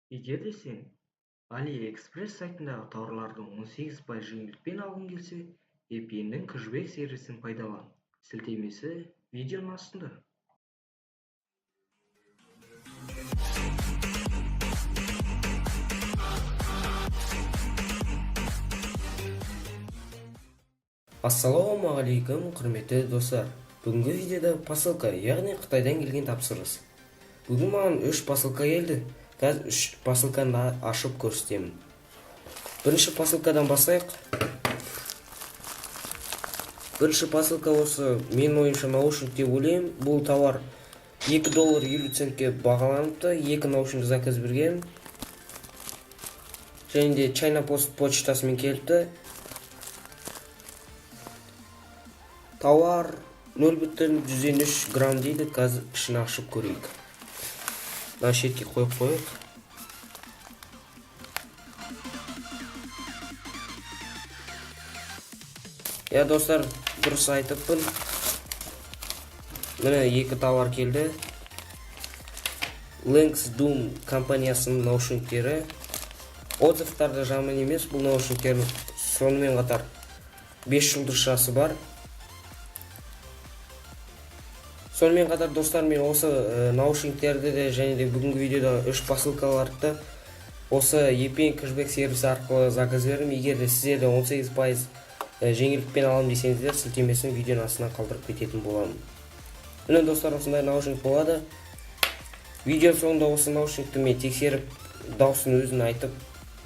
Егер де сен AliExpress сайтындағы тауарларды 18% жеңілдікпен алғың келсе, VPN-нің кэшбэк сервисін пайдалан. Сілтемесі видеоның астында. Ассалаумағалейкум, құрметті достар. Бүгінгі видеода посылка, яғни Қытайдан келген тапсырыс. Бүгін маған 3 посылка келді. Қазір 3 посылканы ашып көрсетемін. Бірінші посылкадан бастайық. Бірінші посылка осы, менің ойымша наушник деп ойлаймын. Бұл товар $2.50 бағаланыпты. 2 наушник заказ берген. Және де China Post почтасымен келіпті. Тауар 0,103 грамм дейді. Қазір ішін ашып көрейік. Мына шетке қойып қойық. Я достар, дұрыс айтыппын. Міне 2 товар келді. Langsdome компаниясының наушниктері. Отзывтарды жаман емес бұл наушниктердің. Сонымен қатар 5 жұлдызшасы бар. Сонымен қатар достар, мен осы наушниктерді де және де бүгінгі видеода 3 посылкаларды осы VPN кэшбэк сервисі арқылы заказ бердім. Егер де сіздер де 18% жеңілдікпен алам десеңіздер, сілтемесін видеоның астына қалдырып кететін боламын. Міне достар, осындай наушник болады. Видео соңында осы наушникті мен тексеріп, дауысын өзін айтып,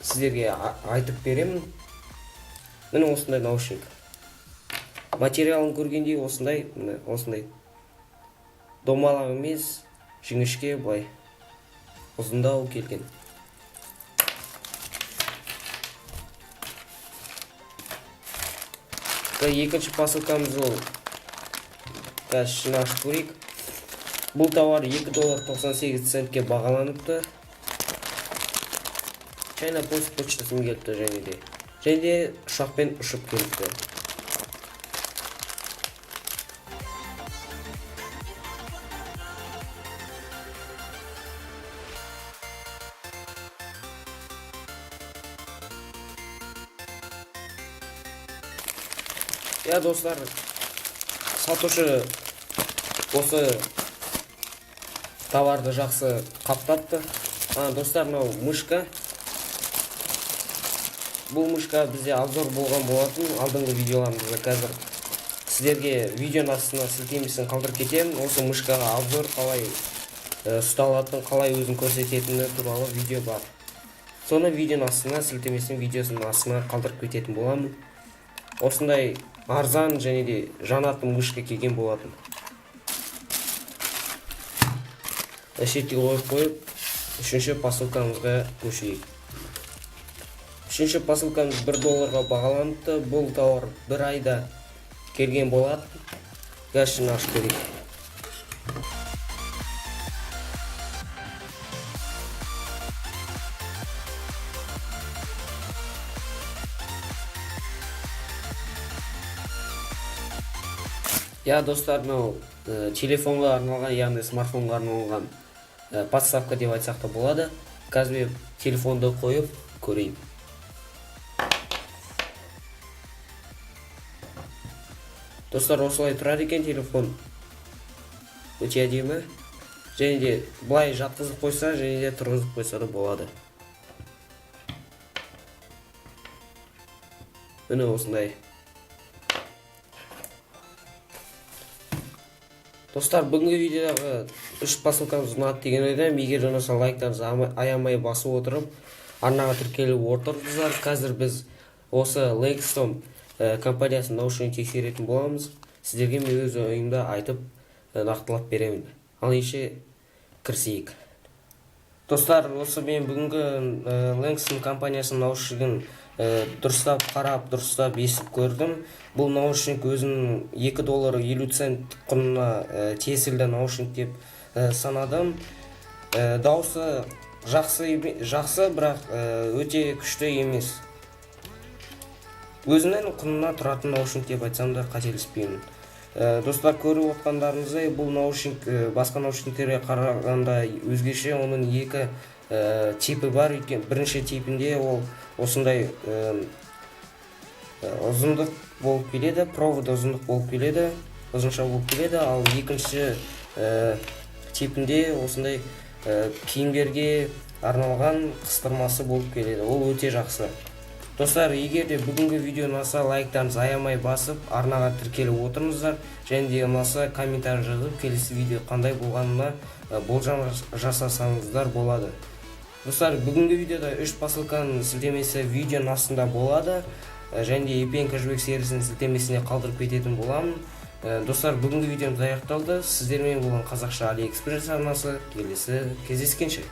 сіздерге айтып беремін. Міне осындай наушник. Материалын көргендей осындай. Домалақ емес, жіңішке былай ұзындау келген. Екінші посылкамыз ол. Қазір ішін ашып көрейік. Бұл товар $2.98 бағаланыпты. China Post почтасымен келіпті және де ұшақпен ұшып келіпті. Я достар, сатушы осы товарды жақсы қаптапты. Достар, мынау мышка. Бұл мышка бізде обзор болған болатын. Алдыңғы видеоларымызда қазір сіздерге видеоның астына сілтемесін қалдырып кетемін. Осы мышкаға обзор қалай ұсталатын, қалай өзін көрсететіні туралы видео бар. Соны видеоның астына сілтемесін видеосының астына қалдырып кететін боламын. Осындай арзан және де жанатын мышка келген болатын. Шетке қойып, үшінші посылкамызға көшейік. Үшінші посылкамыз $1 бағаланыпты. Бұл тауар 1 айда келген болады. Қазір ашып көрейік. Я достар, мынау телефонға арналған, яғни смартфонға арналған подставка деп айтсақ та болады. Қазір мен телефонды қойып көрейін. Достар, осылай тұрады екен телефон. Өте әдемі. Және де былай жатқызып қойса, және де тұрғызып қойса да болады. Міне осындай. Достар, бүгінгі видеодағы 3 посылкамыз ұнады деген ойдамын. Егер ұнаса лайктарыңызды аямай басып отырып, арнаға тіркеліп отырыңыздар. Қазір біз осы Langsdome компаниясының наушнигін тексеретін боламыз. Сіздерге мен өз ойымды айтып, нақтылап беремін. Ал еше кірісейік. Достар, осы мен бүгінгі Langsdome компаниясының наушнигін дұрыстап қарап, дұрыстап естіп көрдім. Бұл наушник өзінің $2.50 құнына тиесілі наушник деп санадым. Дауысы жақсы, бірақ өте күшті емес. Өзінің құнына тұратын наушник деп айтсам да қателеспеймін. Достар, көріп отқандарыңыздай, бұл наушник басқа наушниктерге қарағанда өзгеше. Оның екі типі бар. Өйткені бірінші типінде ол осындай ұзындық болып келеді, проводы ұзындық болып келеді, ұзынша болып келеді. Ал екінші типінде осындай киімдерге арналған қыстырмасы болып келеді. Ол өте жақсы. Достар, егер де бүгінгі видео ұнаса, лайктарыңызды аямай басып, арнаға тіркеліп отырыңыздар. Және де ұнаса, комментарий жазып, келесі видео қандай болғанына болжам жасасаңыздар болады. Достар, бүгінгі видеода 3 посылканың сілтемесі видеоның астында болады. Және де EPN кэшбэк сервисінің сілтемесіне қалдырып кететін боламын. Достар, бүгінгі видеомыз аяқталды. Сіздермен болған қазақша AliExpress арнасы. Келесі кездескенше.